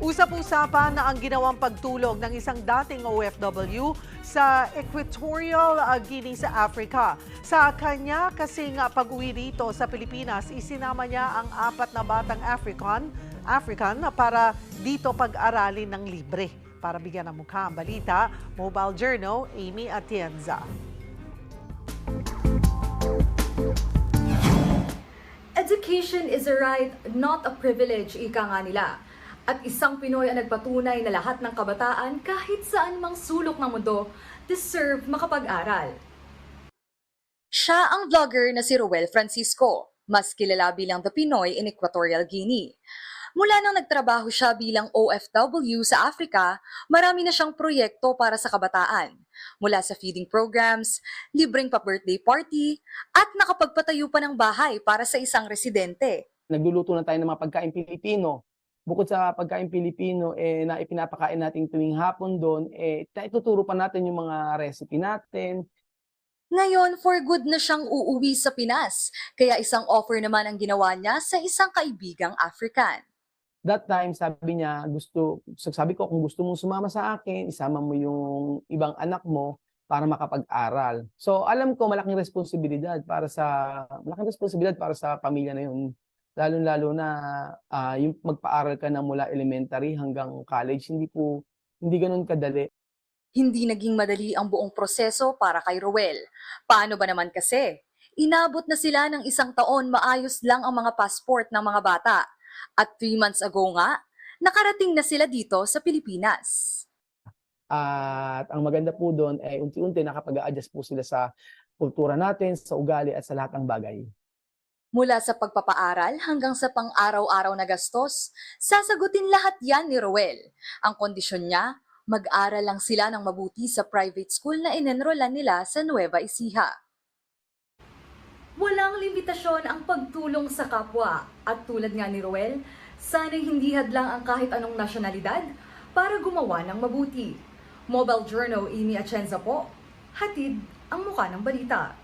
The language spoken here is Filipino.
Usap-usapan na ang ginawang pagtulong ng isang dating OFW sa Equatorial Guinea sa Africa. Sa kanya kasing pag-uwi rito sa Pilipinas, isinama niya ang 4 na batang African para dito pag-aralin ng libre. Para bigyan ng mukha ang balita, Mobile Journal, Amy Atienza. Education is a right, not a privilege, ika nga nila. At isang Pinoy ang nagpatunay na lahat ng kabataan kahit saan mang sulok ng mundo deserve makapag-aral. Siya ang vlogger na si Roel Francisco, mas kilala bilang The Pinoy in Equatorial Guinea. Mula nang nagtrabaho siya bilang OFW sa Africa, marami na siyang proyekto para sa kabataan. Mula sa feeding programs, libreng pa-birthday party, at nakapagpatayo pa ng bahay para sa isang residente. Nagluluto na tayo ng mga pagkain Pilipino. Bukod sa pagkain Pilipino na ipinapakain natin tuwing hapon doon, ituturo pa natin yung mga recipe natin. Ngayon, for good na siyang uuwi sa Pinas, kaya isang offer naman ang ginawa niya sa isang kaibigang African. That time, sabi ko, kung gusto mong sumama sa akin, isama mo yung ibang anak mo para makapag-aral. So, alam ko malaking responsibilidad para sa pamilya na yun. Lalo-lalo na yung magpa-aral ka na mula elementary hanggang college, hindi ganun kadali. Hindi naging madali ang buong proseso para kay Roel. Paano ba naman kasi? Inabot na sila ng 1 taon, maayos lang ang mga passport ng mga bata. At 3 months ago nga, nakarating na sila dito sa Pilipinas. At ang maganda po doon unti-unti nakapag-a-adjust po sila sa kultura natin, sa ugali at sa lahat ng bagay. Mula sa pagpapaaral hanggang sa pang-araw-araw na gastos, sasagutin lahat yan ni Roel. Ang kondisyon niya, mag-aral lang sila ng mabuti sa private school na inenrolan nila sa Nueva Ecija. Walang limitasyon ang pagtulong sa kapwa at tulad nga ni Roel, sana'y hindi hadlang ang kahit anong nasyonalidad para gumawa ng mabuti. Mobile Journal, Amy Atienza po, hatid ang mukha ng balita.